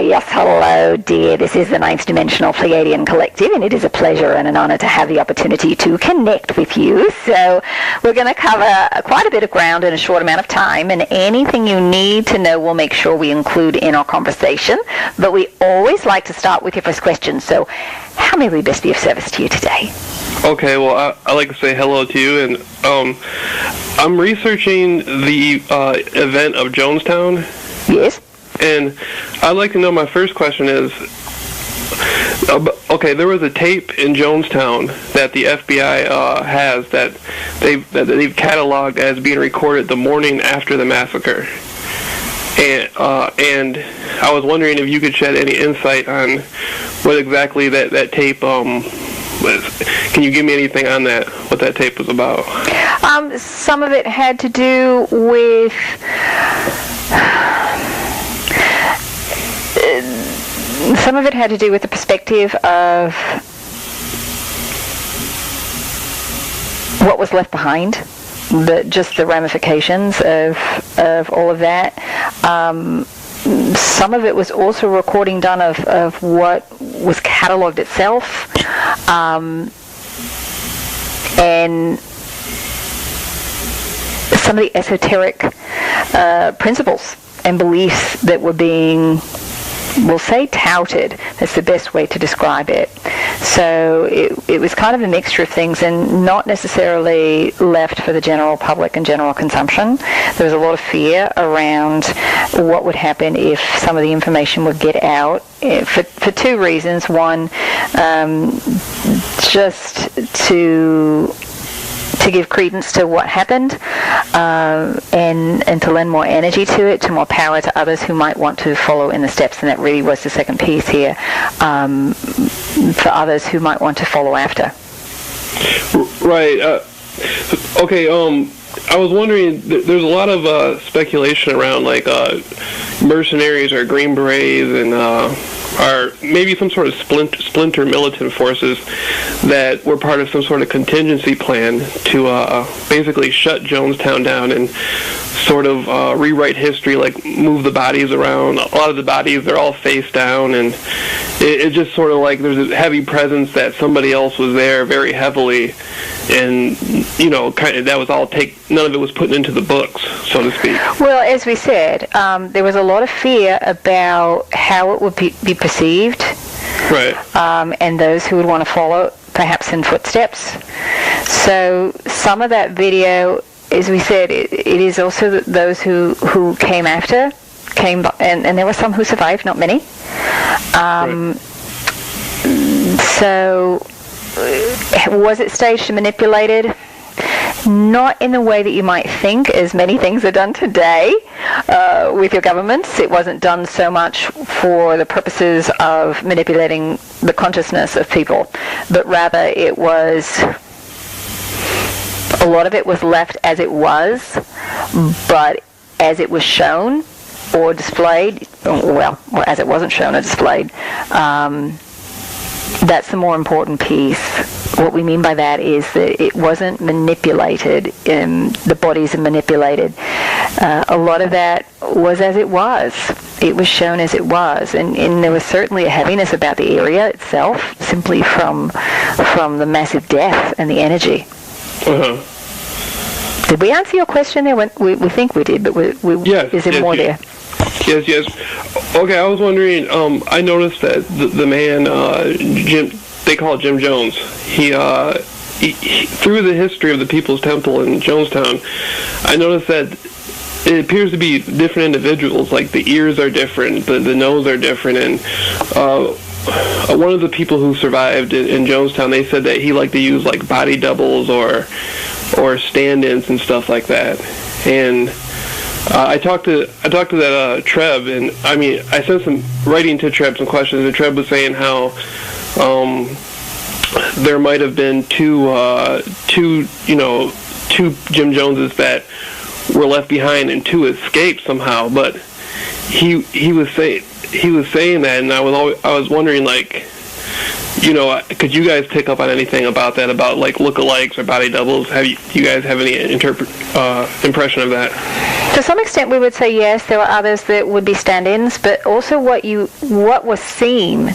Yes, hello, dear. This is the Ninth Dimensional Pleiadian Collective, and it is a pleasure and an honor to have the opportunity to connect with you. So we're going to cover quite a bit of ground in a short amount of time, and anything you need to know we'll make sure we include in our conversation. But we always like to start with your first question. So how may we best be of service to you today? Okay, well, I'd like to say hello to you, and I'm researching the event of Jonestown. Yes. And I'd like to know, my first question is, okay, there was a tape in Jonestown that the FBI has that they've cataloged as being recorded the morning after the massacre. And I was wondering if you could shed any insight on what exactly that tape was. Can you give me anything on that, what that tape was about? Some of it had to do with... Some of it had to do with the perspective of what was left behind, just the ramifications of all of that. Some of it was also recording done of what was catalogued itself, and some of the esoteric principles and beliefs that were being, we'll say, touted. That's the best way to describe it. So it was kind of a mixture of things, and not necessarily left for the general public and general consumption. There was a lot of fear around what would happen if some of the information would get out, for two reasons. One, just to give credence to what happened, and to lend more energy to it, to more power to others who might want to follow in the steps. And that really was the second piece here, for others who might want to follow after. Right. Okay. I was wondering, there's a lot of speculation around, like, mercenaries or Green Berets and are maybe some sort of splinter militant forces that were part of some sort of contingency plan to basically shut Jonestown down and sort of rewrite history, like move the bodies around. A lot of the bodies, they're all face down, and it's just sort of like there's a heavy presence that somebody else was there very heavily, and, you know, kind of that was all none of it was put into the books, so to speak. Well, as we said, there was a lot of fear about how it would be perceived, right? And those who would want to follow, perhaps in footsteps. So some of that video, as we said, it is also those who came after, and there were some who survived, not many. Right. So was it staged and manipulated? Not in the way that you might think, as many things are done today with your governments. It wasn't done so much for the purposes of manipulating the consciousness of people, but rather it was, a lot of it was left as it was, but as it was shown or displayed, well, as it wasn't shown or displayed, that's the more important piece. What we mean by that is that it wasn't manipulated, the bodies are manipulated. A lot of that was as it was. It was shown as it was. And there was certainly a heaviness about the area itself, simply from the massive death and the energy. Uh-huh. Did we answer your question there? We think we did, but yes, is there more there? Yes. Okay, I was wondering, I noticed that the man, Jim, they call it Jim Jones, he through the history of the People's Temple in Jonestown, I noticed that it appears to be different individuals. Like, the ears are different, the nose are different, and one of the people who survived in Jonestown, they said that he liked to use, like, body doubles or stand-ins and stuff like that. And I talked to that Treb, and I mean, I sent some writing to Treb some questions, and Treb was saying how there might have been two Jim Joneses that were left behind and two escaped somehow. But he was saying that, and I was wondering, like, you know, could you guys pick up on anything about that, about, like, lookalikes or body doubles? Do you guys have any impression of that? To some extent, we would say yes. There are others that would be stand-ins, but also what was seen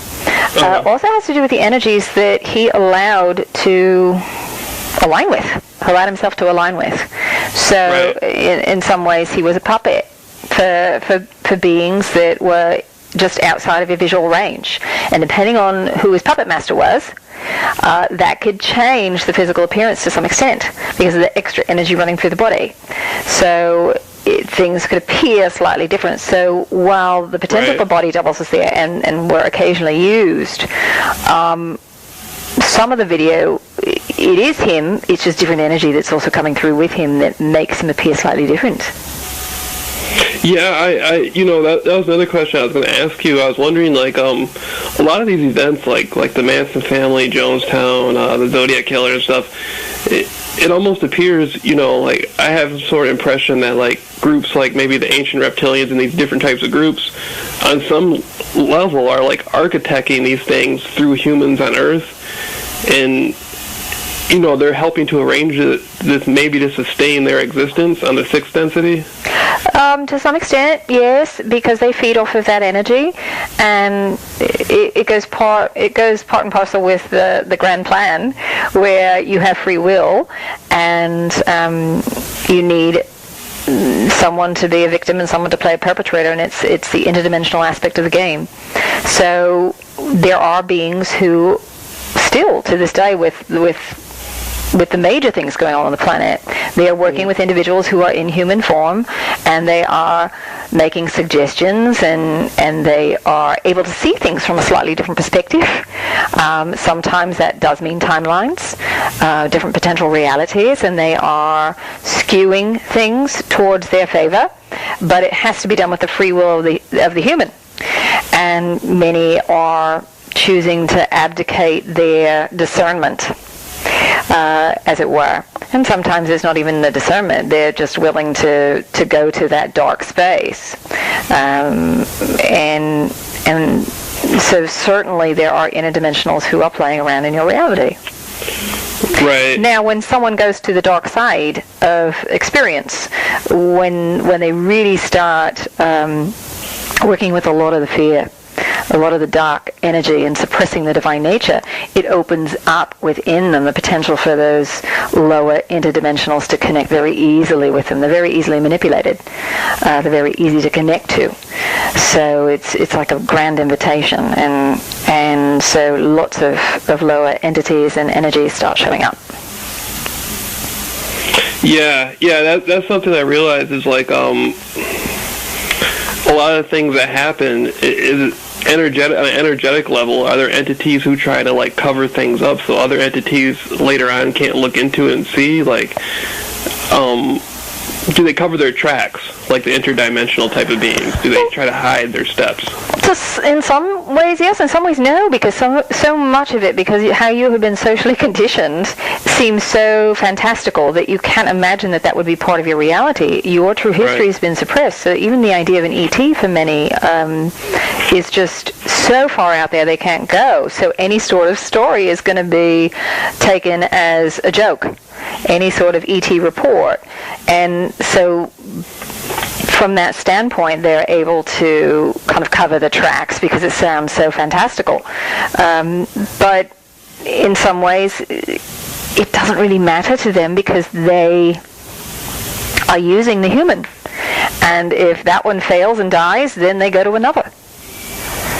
also has to do with the energies that he allowed to align with, allowed himself to align with. So, in some ways, he was a puppet for beings that were just outside of your visual range. And depending on who his puppet master was, that could change the physical appearance to some extent because of the extra energy running through the body. So things could appear slightly different. So while the potential for body doubles is there and were occasionally used, some of the video, it is him, it's just different energy that's also coming through with him that makes him appear slightly different. Yeah, that was another question I was going to ask you. I was wondering, like, a lot of these events, like the Manson family, Jonestown, the Zodiac Killer and stuff, it almost appears, like, I have some sort of impression that, like, groups like maybe the ancient reptilians and these different types of groups, on some level, are, like, architecting these things through humans on Earth, and they're helping to arrange this maybe to sustain their existence on the sixth density? To some extent, yes, because they feed off of that energy, and it goes part and parcel with the grand plan, where you have free will, and you need someone to be a victim and someone to play a perpetrator, and it's the interdimensional aspect of the game. So there are beings who still to this day with the major things going on the planet, they are working with individuals who are in human form, and they are making suggestions, and they are able to see things from a slightly different perspective. Sometimes that does mean timelines, different potential realities, and they are skewing things towards their favor, but it has to be done with the free will of the human. And many are choosing to abdicate their discernment, as it were. And sometimes it's not even the discernment. They're just willing to go to that dark space. And so certainly there are interdimensionals who are playing around in your reality. Right. Now, when someone goes to the dark side of experience, when they really start working with a lot of the fear, a lot of the dark energy, and suppressing the divine nature, it opens up within them the potential for those lower interdimensionals to connect very easily with them. They're very easily manipulated. They're very easy to connect to. So it's like a grand invitation, and so lots of lower entities and energies start showing up. Yeah, that's something I realized is like a lot of things that happen is on an energetic level. Are there entities who try to like cover things up so other entities later on can't look into it and see? Like, do they cover their tracks, like the interdimensional type of beings? Do they try to hide their steps? Just in some ways, yes. In some ways, no. Because so much of it, because how you have been socially conditioned, seems so fantastical that you can't imagine that would be part of your reality. Your true history has been suppressed. So even the idea of an ET for many is just so far out there they can't go. So any sort of story is going to be taken as a joke. Any sort of ET report. And so from that standpoint, they're able to kind of cover the tracks because it sounds so fantastical. But in some ways, it doesn't really matter to them because they are using the human. And if that one fails and dies, then they go to another.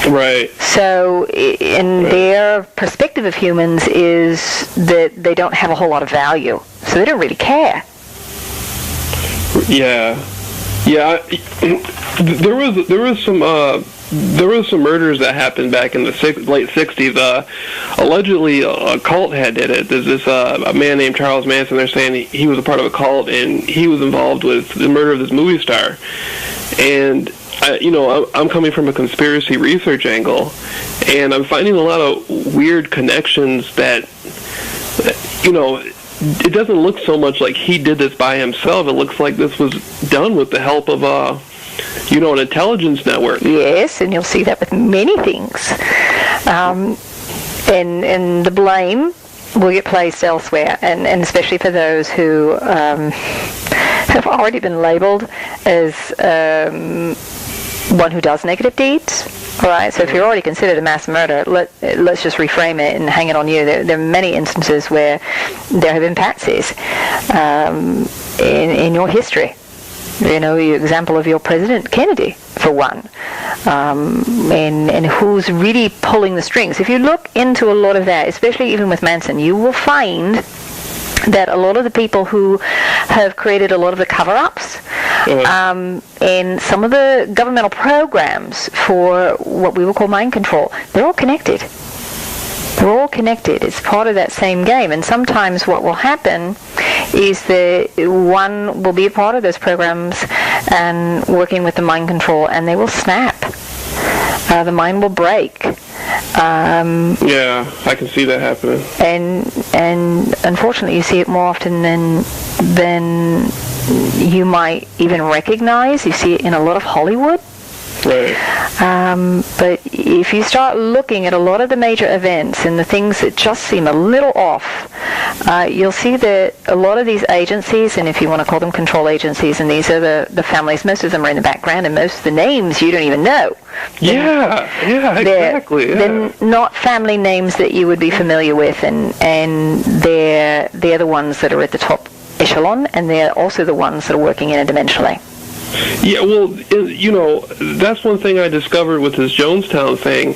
Right. So in their perspective of humans is that they don't have a whole lot of value. So they don't really care. Yeah. There was some murders that happened back in the late 60s. Allegedly, a cult had did it. There's this a man named Charles Manson. They're saying he was a part of a cult, and he was involved with the murder of this movie star. And I'm coming from a conspiracy research angle, and I'm finding a lot of weird connections that, it doesn't look so much like he did this by himself. It looks like this was done with the help of, an intelligence network. Yes, and you'll see that with many things. And the blame will get placed elsewhere, and especially for those who have already been labeled as one who does negative deeds. All right, so if you're already considered a mass murderer, let's just reframe it and hang it on you. There are many instances where there have been patsies in your history. You know, the example of your President Kennedy, for one, and who's really pulling the strings. If you look into a lot of that, especially even with Manson, you will find that a lot of the people who have created a lot of the cover-ups and some of the governmental programs for what we will call mind control, they're all connected. They're all connected. It's part of that same game. And sometimes what will happen is that one will be a part of those programs and working with the mind control, and they will snap. The mind will break. Yeah, I can see that happening. And unfortunately, you see it more often than you might even recognize. You see it in a lot of Hollywood. Right. But if you start looking at a lot of the major events and the things that just seem a little off, you'll see that a lot of these agencies, and if you want to call them control agencies, and these are the families, most of them are in the background, and most of the names you don't even know. Yeah, exactly. They're not family names that you would be familiar with, and they're the ones that are at the top echelon, and they're also the ones that are working interdimensionally. Yeah, well, you know, that's one thing I discovered with this Jonestown thing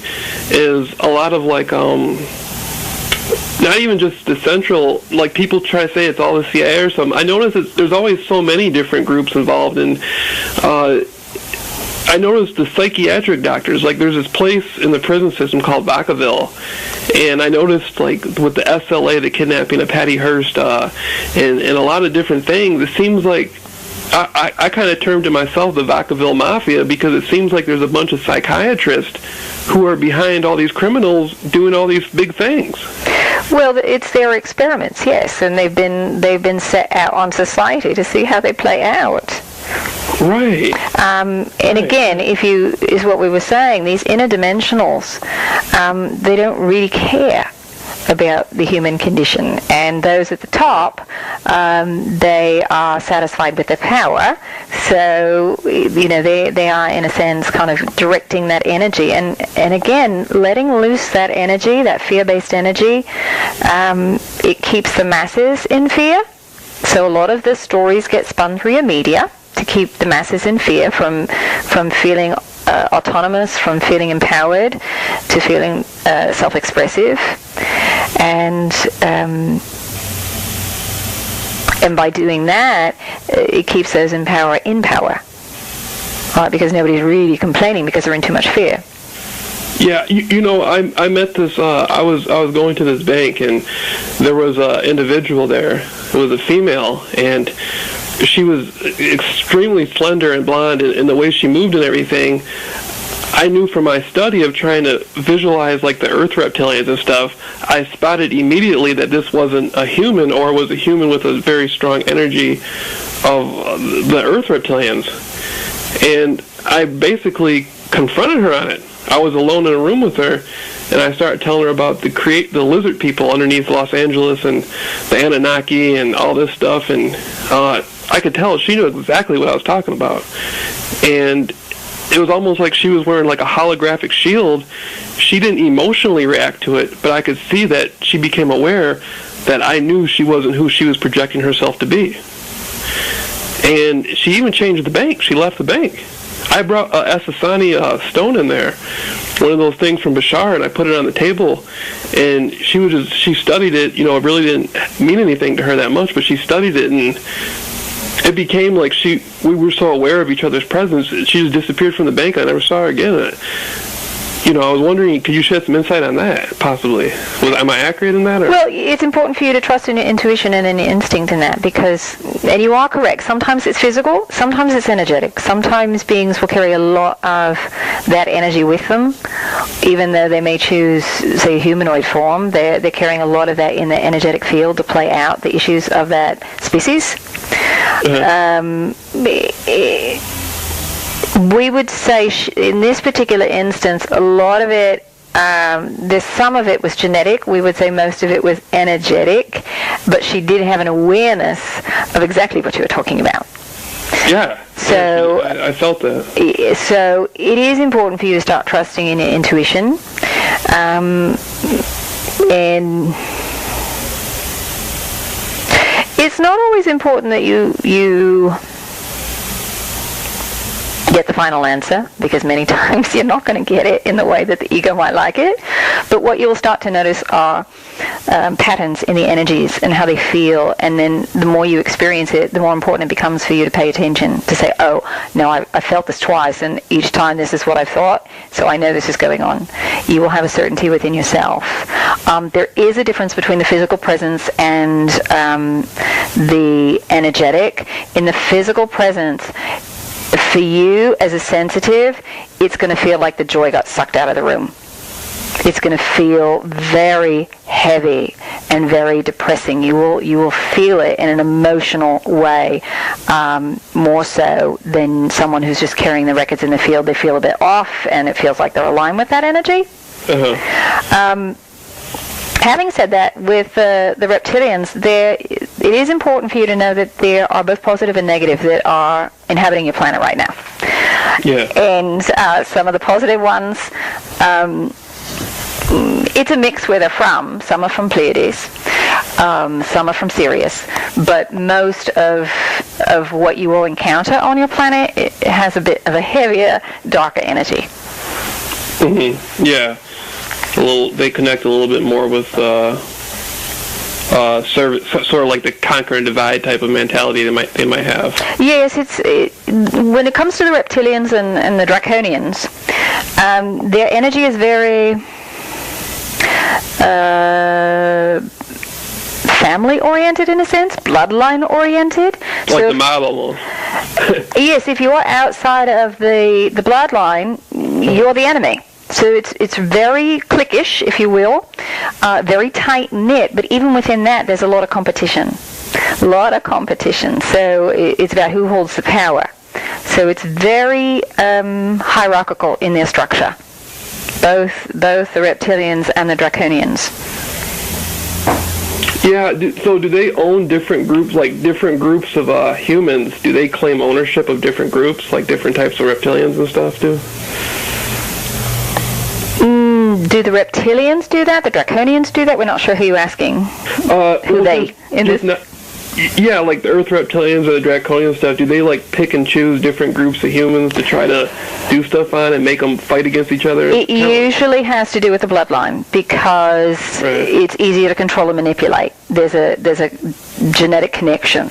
is a lot of, like, not even just the central, like, people try to say it's all the CIA or something. I notice that there's always so many different groups involved, and I noticed the psychiatric doctors, like, there's this place in the prison system called Vacaville, and I noticed, like, with the SLA, the kidnapping of Patty Hearst, and a lot of different things, it seems like I kind of termed to myself the Vacaville Mafia, because it seems like there's a bunch of psychiatrists who are behind all these criminals doing all these big things. Well, it's their experiments, yes, and they've been set out on society to see how they play out. Right. And again, is what we were saying, these interdimensionals, they don't really care about the human condition, and those at the top, they are satisfied with their power, so you know they are in a sense kind of directing that energy, and again letting loose that energy, that fear-based energy. It keeps the masses in fear, so a lot of the stories get spun through your media to keep the masses in fear from feeling autonomous, from feeling empowered to feeling self-expressive, and by doing that, it keeps those in power, right? Because nobody's really complaining because they're in too much fear. Yeah, you know, I met this. I was going to this bank, and there was an individual there. It was a female, and she was extremely slender and blonde, and the way she moved and everything, I knew from my study of trying to visualize, like, the Earth reptilians and stuff, I spotted immediately that this wasn't a human, or was a human with a very strong energy of the Earth reptilians. And I basically confronted her on it. I was alone in a room with her, and I started telling her about the lizard people underneath Los Angeles and the Anunnaki and all this stuff, and I could tell she knew exactly what I was talking about. And it was almost like she was wearing like a holographic shield. She didn't emotionally react to it, but I could see that she became aware that I knew she wasn't who she was projecting herself to be. And she even changed the bank. She left the bank. I brought a Essassani stone in there, one of those things from Bashar, and I put it on the table, and she studied it. You know, it really didn't mean anything to her that much, but she studied it, and it became like we were so aware of each other's presence. She just disappeared from the bank. I never saw her again. You know, I was wondering, could you shed some insight on that, possibly? Am I accurate in that? Or? Well, it's important for you to trust in your intuition and in your instinct in that, because, and you are correct, sometimes it's physical, sometimes it's energetic. Sometimes beings will carry a lot of that energy with them, even though they may choose, say, a humanoid form. They're carrying a lot of that in the energetic field to play out the issues of that species. We would say, in this particular instance, a lot of it, there's some of it was genetic. We would say most of it was energetic, but she did have an awareness of exactly what you were talking about. Yeah. So I felt that. So it is important for you to start trusting in your intuition, and it's not always important that you get the final answer, because many times you're not going to get it in the way that the ego might like it. But what you'll start to notice are patterns in the energies and how they feel, and then the more you experience it, the more important it becomes for you to pay attention, to say, oh, no, I felt this twice, and each time this is what I thought, so I know this is going on. You will have a certainty within yourself. There is a difference between the physical presence and the energetic. In the physical presence, for you as a sensitive, it's going to feel like the joy got sucked out of the room. It's going to feel very heavy and very depressing. You will feel it in an emotional way, more so than someone who's just carrying the records in the field. They feel a bit off, and it feels like they're aligned with that energy. Having said that, with the reptilians, it is important for you to know that there are both positive and negative that are inhabiting your planet right now. Yeah. And some of the positive ones, it's a mix where they're from. Some are from Pleiades, some are from Sirius, but most of what you will encounter on your planet, it has a bit of a heavier, darker energy. Mm-hmm. Yeah. They connect a little bit more with sort of like the conquer and divide type of mentality they might have. Yes, when it comes to the reptilians and the draconians, their energy is very family-oriented in a sense, bloodline-oriented. Like the mob almost. Yes, if you are outside of the bloodline, you're the enemy. So it's very cliquish, if you will, very tight-knit, but even within that, there's a lot of competition. So it's about who holds the power. So it's very hierarchical in their structure, both the reptilians and the draconians. Yeah, so do they own different groups, like different groups of humans? Do they claim ownership of different groups, like different types of reptilians and stuff, too? Do the reptilians do that? The draconians do that? We're not sure who you're asking. Who they? Yeah, like the Earth reptilians or the draconian stuff, do they like pick and choose different groups of humans to try to do stuff on and make them fight against each other? It usually has to do with the bloodline, because it's easier to control and manipulate. There's a genetic connection.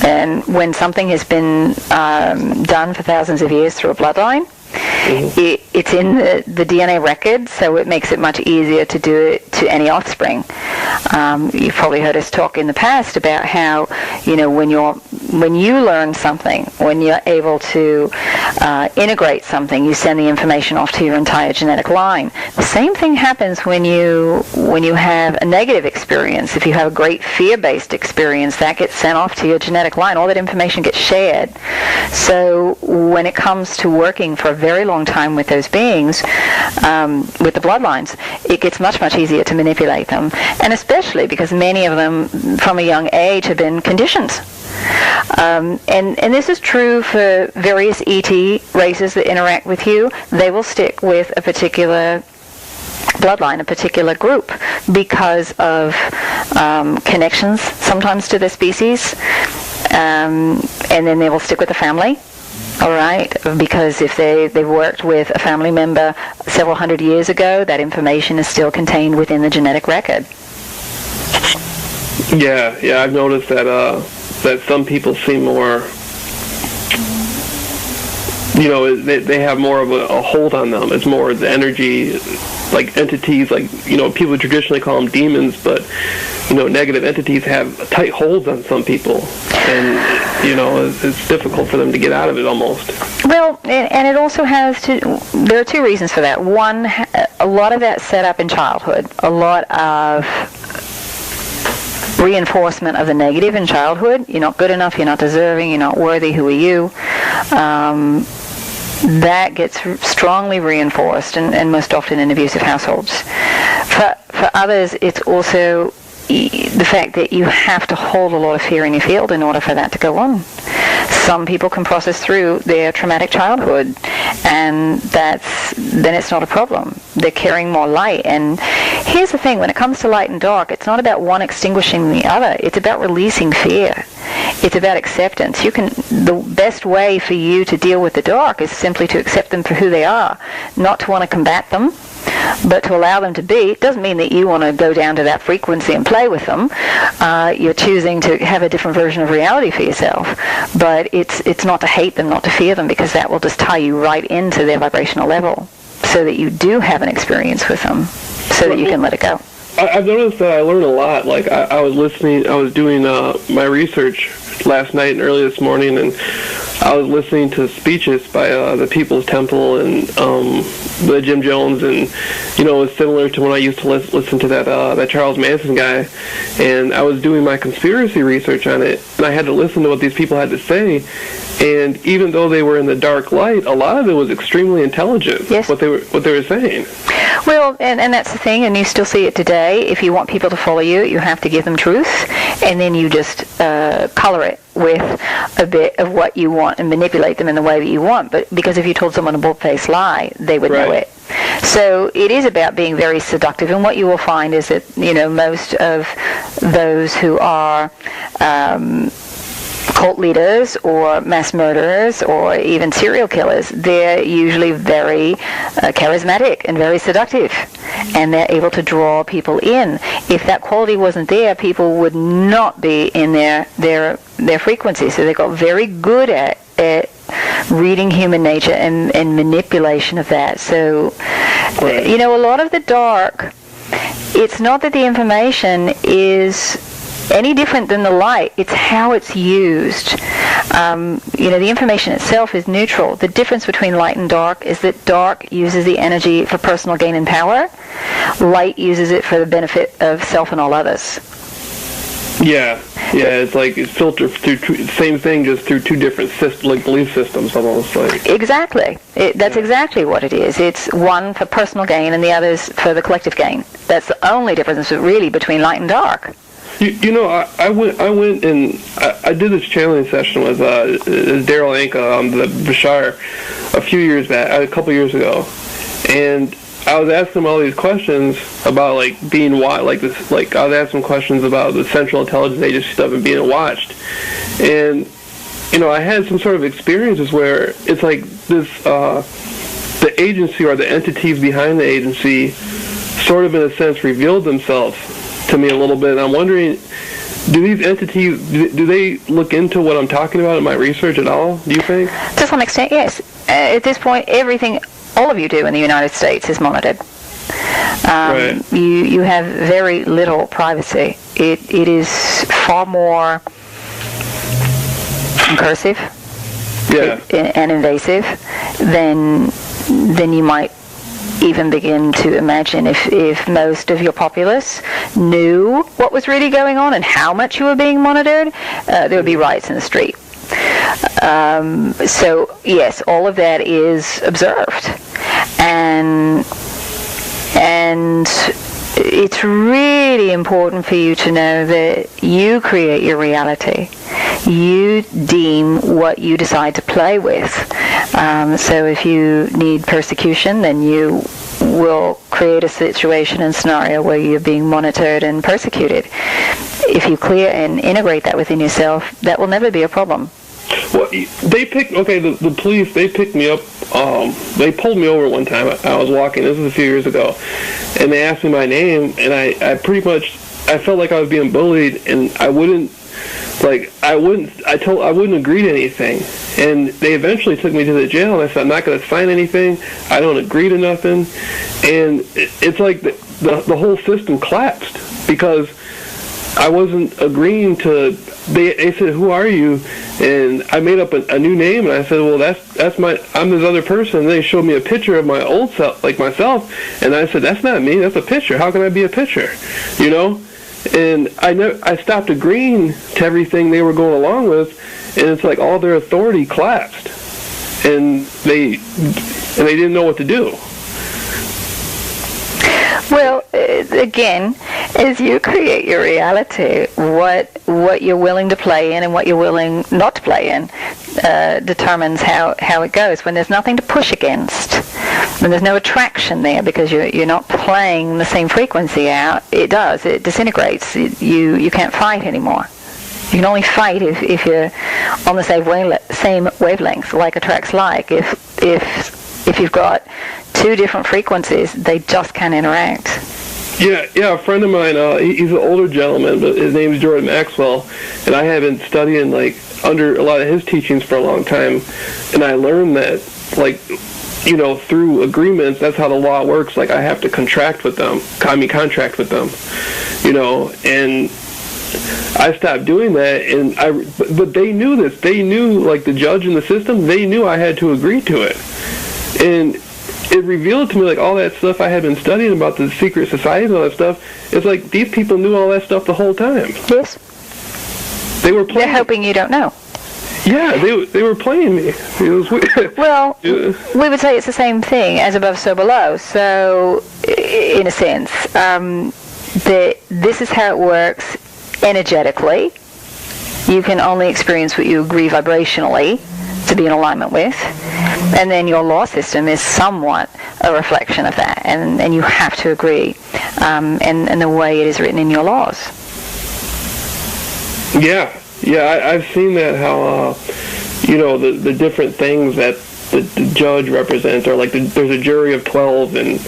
And when something has been done for thousands of years through a bloodline, it's in the DNA record, so it makes it much easier to do it to any offspring. You've probably heard us talk in the past about how, when you learn something, when you're able to integrate something, you send the information off to your entire genetic line. The same thing happens when you have a negative experience. If you have a great fear-based experience, that gets sent off to your genetic line. All that information gets shared. So when it comes to working for a very long time with those beings, with the bloodlines, it gets much, much easier to manipulate them. And especially because many of them, from a young age, have been conditioned. And this is true for various ET races that interact with you. They will stick with a particular bloodline, a particular group, because of connections sometimes to their species, and then they will stick with the family. All right, because if they've worked with a family member several hundred years ago, that information is still contained within the genetic record. Yeah, I've noticed that some people seem more, they have more of a hold on them. It's more the energy, like entities, like, people traditionally call them demons, but, negative entities have tight holds on some people. And, it's difficult for them to get out of it almost. Well, and it also there are two reasons for that. One, a lot of that's set up in childhood. A lot of reinforcement of the negative in childhood. You're not good enough, you're not deserving, you're not worthy, who are you? That gets strongly reinforced, and most often in abusive households. For others, it's also the fact that you have to hold a lot of fear in your field in order for that to go on. some people can process through their traumatic childhood, and then it's not a problem. They're carrying more light. And here's the thing, when it comes to light and dark, it's not about one extinguishing the other. It's about releasing fear. It's about acceptance. The best way for you to deal with the dark is simply to accept them for who they are, not to want to combat them, but to allow them to be. It doesn't mean that you want to go down to that frequency and play with them. You're choosing to have a different version of reality for yourself. But it's not to hate them, not to fear them, because that will just tie you right into their vibrational level, so that you do have an experience with them, so that you can let it go. I've noticed that I learn a lot. Like I was doing my research last night and early this morning, and I was listening to speeches by the People's Temple and the Jim Jones, and it was similar to when I used to listen to that Charles Manson guy. And I was doing my conspiracy research on it, and I had to listen to what these people had to say. And even though they were in the dark light, a lot of it was extremely intelligent. Yes. What they were saying. Well, and that's the thing, and you still see it today. If you want people to follow you, you have to give them truth, and then you just color it with a bit of what you want and manipulate them in the way that you want. But because if you told someone a bold-faced lie, they would know it. So it is about being very seductive, and what you will find is that most of those who are cult leaders or mass murderers or even serial killers, they're usually very charismatic and very seductive, and they're able to draw people in. If that quality wasn't there, people would not be in their frequency. So they got very good at reading human nature and manipulation of that. So a lot of the dark, it's not that the information is any different than the light, it's how it's used. The information itself is neutral. The difference between light and dark is that dark uses the energy for personal gain and power. Light uses it for the benefit of self and all others. Yeah, it's like it's filtered through same thing, just through two different belief systems, almost like. Exactly. That's exactly what it is. It's one for personal gain and the other's for the collective gain. That's the only difference really between light and dark. I went and I did this channeling session with Daryl Anka on the Bashar a couple years ago, and I was asking him all these questions about being watched, I was asking him questions about the Central Intelligence Agency stuff and being watched, and I had some sort of experiences where it's like this the agency or the entities behind the agency sort of in a sense revealed themselves to me a little bit, and I'm wondering, do these entities, do they look into what I'm talking about in my research at all, do you think? To some extent, yes. At this point, everything all of you do in the United States is monitored. You have very little privacy. It is far more incursive and invasive than you might even begin to imagine. If most of your populace knew what was really going on and how much you were being monitored, there would be riots in the street. So yes, all of that is observed, and it's really important for you to know that you create your reality. You deem what you decide to play with. So if you need persecution, then you will create a situation and scenario where you're being monitored and persecuted. If you clear and integrate that within yourself, that will never be a problem. Well, the police, they picked me up, they pulled me over one time. I was walking, this was a few years ago, and they asked me my name, and I pretty much, I felt like I was being bullied, and I wouldn't agree to anything. And they eventually took me to the jail, and I said, I'm not going to sign anything, I don't agree to nothing. And it's like the whole system collapsed, because I wasn't agreeing to, they said, who are you? And I made up a new name, and I said, well, I'm this other person. And they showed me a picture of my old self, like myself, and I said, that's not me, that's a picture. How can I be a picture? And I stopped agreeing to everything they were going along with, and it's like all their authority collapsed, and they didn't know what to do. Well, again, as you create your reality, what you're willing to play in and what you're willing not to play in determines how it goes. When there's nothing to push against, when there's no attraction there because you're not playing the same frequency out, it disintegrates. You can't fight anymore. You can only fight if you're on the same wavelength, like attracts like. If you've got two different frequencies, they just can't interact. Yeah, a friend of mine, he's an older gentleman, but his name's Jordan Maxwell, and I have been studying, like, under a lot of his teachings for a long time, and I learned that, like, you know, through agreements, that's how the law works. Like, I have to contract with them, contract with them, you know, and I stopped doing that, but they knew this. They knew, like, the judge in the system, they knew I had to agree to it. And it revealed to me, like, all that stuff I had been studying about the secret societies and all that stuff. It's like these people knew all that stuff the whole time. Yes. They were playing. They're hoping you don't know. Yeah, they were playing me. It was weird. Well, we would say it's the same thing as above, so below. So, in a sense, this is how it works energetically. You can only experience what you agree vibrationally to be in alignment with, and then your law system is somewhat a reflection of that, and you have to agree, and the way it is written in your laws. Yeah, I've seen that, how you know, the different things that the judge represents, or like there's a jury of 12, and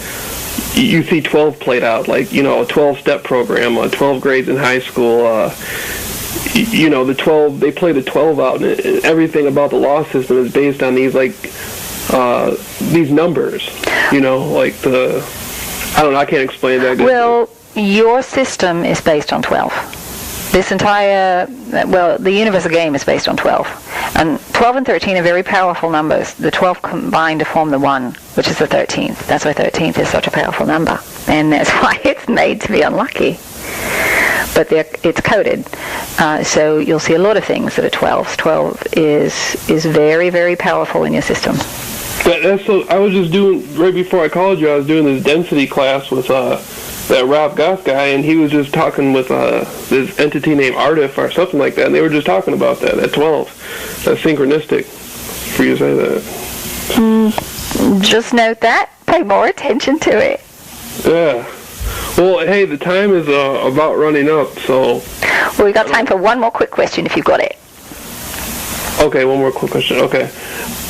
you see 12 played out, like, you know, a 12-step program, 12 grades in high school. You know, they play the 12 out, and everything about the law system is based on these, like, these numbers, you know, like I don't know, I can't explain that. Well, your system is based on 12. This entire, the universal game is based on 12. And 12 and 13 are very powerful numbers. The 12 combine to form the 1, which is the 13th. That's why 13th is such a powerful number. And that's why it's made to be unlucky. But it's coded. So you'll see a lot of things that are 12s. 12 is very, very powerful in your system. I was just doing, right before I called you, I was doing this density class with that Rob Goff guy, and he was just talking with this entity named Artif or something like that, and they were just talking about that 12. That's synchronistic for you to say that. Just note that. Pay more attention to it. Yeah. Well, hey, the time is about running up, so... Well, we've got time for one more quick question if you've got it. Okay, one more quick question. Okay,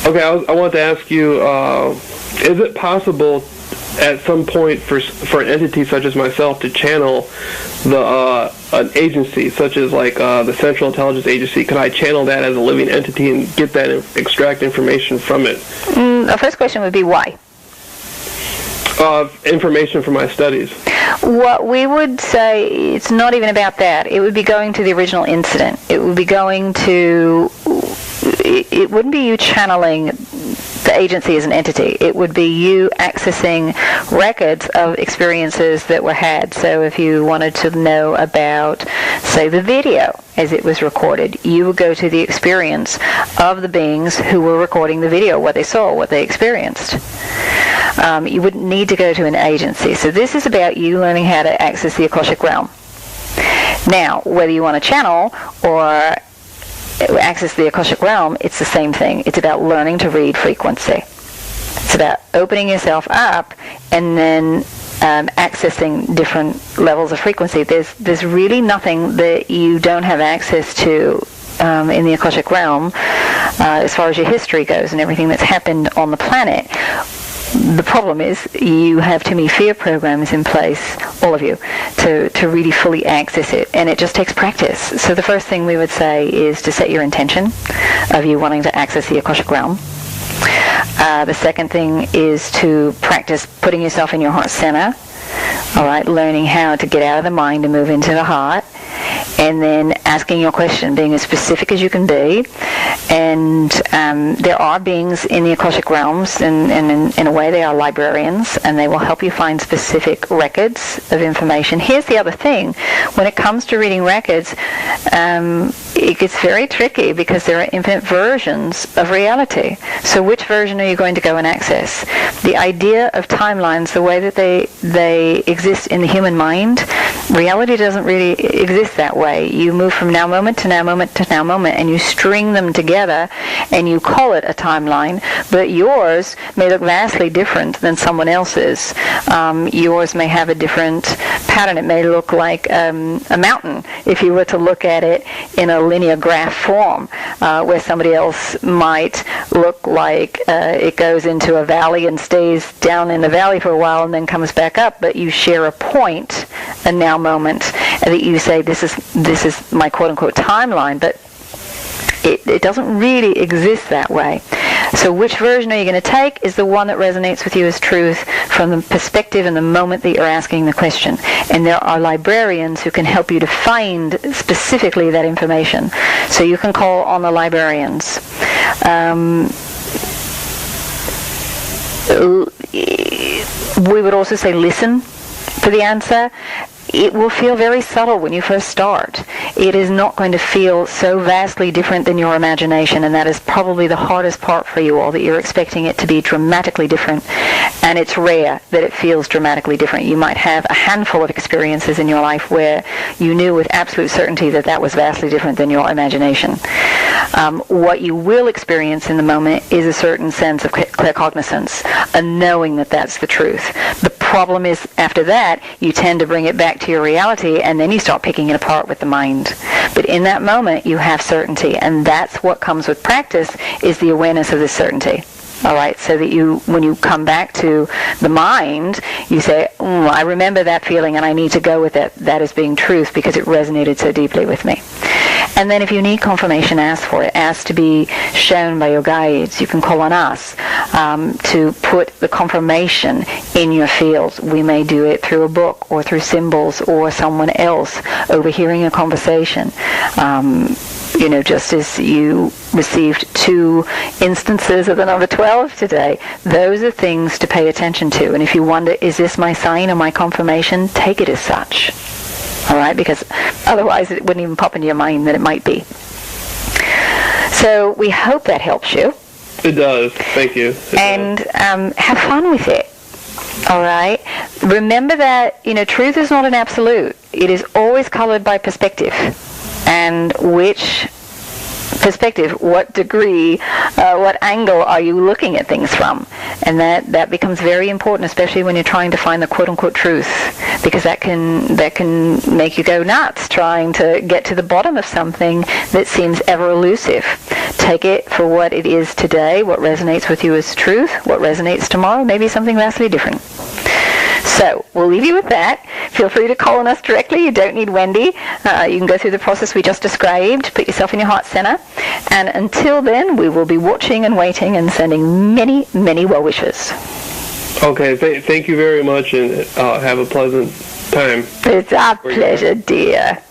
I want to ask you, is it possible at some point for an entity such as myself to channel an agency such as, like, the Central Intelligence Agency? Can I channel that as a living entity and get that, extract information from it? The first question would be why? Information from my studies. What we would say, it's not even about that. It would be going to the original incident. It would be going to... It wouldn't be you channeling the agency as an entity. It would be you accessing records of experiences that were had. So if you wanted to know about, say, the video as it was recorded, you would go to the experience of the beings who were recording the video, what they saw, what they experienced. You wouldn't need to go to an agency. So this is about you learning how to access the Akashic realm. Now, whether you want to channel or access the Akashic realm, it's the same thing. It's about learning to read frequency. It's about opening yourself up and then accessing different levels of frequency. There's really nothing that you don't have access to in the Akashic realm as far as your history goes and everything that's happened on the planet. The problem is you have too many fear programs in place, all of you, to really fully access it, and it just takes practice. So the first thing we would say is to set your intention of you wanting to access the Akashic realm. The second thing is to practice putting yourself in your heart center, all right, learning how to get out of the mind and move into the heart, and then asking your question, being as specific as you can be. And there are beings in the Akashic realms, and in a way they are librarians, and they will help you find specific records of information. Here's the other thing. When it comes to reading records, it gets very tricky because there are infinite versions of reality. So which version are you going to go and access? The idea of timelines, the way that they exist in the human mind, reality doesn't really exist that way. You move from now moment to now moment to now moment, and you string them together, and you call it a timeline, but yours may look vastly different than someone else's. Yours may have a different pattern. It may look like a mountain if you were to look at it in a linear graph form, where somebody else might look like it goes into a valley and stays down in the valley for a while and then comes back up, but you share a point, a now moment, and that you say, this is my quote-unquote timeline, but it doesn't really exist that way. So which version are you going to take is the one that resonates with you as truth from the perspective and the moment that you're asking the question. And there are librarians who can help you to find specifically that information. So you can call on the librarians. We would also say listen for the answer. It will feel very subtle when you first start. It is not going to feel so vastly different than your imagination, and that is probably the hardest part for you all, that you're expecting it to be dramatically different. And it's rare that it feels dramatically different. You might have a handful of experiences in your life where you knew with absolute certainty that that was vastly different than your imagination. What you will experience in the moment is a certain sense of claircognizance, a knowing that that's the truth. The problem is, after that, you tend to bring it back to your reality, and then you start picking it apart with the mind. But in that moment, you have certainty, and that's what comes with practice, is the awareness of this certainty. All right, so that you, when you come back to the mind, you say, I remember that feeling, and I need to go with it. That is being truth because it resonated so deeply with me. And then if you need confirmation, ask for it. Ask to be shown by your guides. You can call on us to put the confirmation in your field. We may do it through a book or through symbols or someone else overhearing a conversation. Just as you received 2 instances of the number 12 today, those are things to pay attention to. And if you wonder, is this my sign or my confirmation, take it as such. All right, because otherwise it wouldn't even pop into your mind that it might be. So we hope that helps you. It does. Thank you. And have fun with it. All right. Remember that, truth is not an absolute. It is always colored by perspective. And which perspective, what degree, what angle are you looking at things from? And that becomes very important, especially when you're trying to find the quote-unquote truth, because that can make you go nuts trying to get to the bottom of something that seems ever elusive. Take it for what it is today, what resonates with you as truth, what resonates tomorrow, maybe something vastly different. So we'll leave you with that. Feel free to call on us directly. You don't need Wendy. You can go through the process we just described. Put yourself in your heart center. And until then, we will be watching and waiting and sending many, many well wishes. Okay. Thank you very much, and have a pleasant time. It's our pleasure, dear.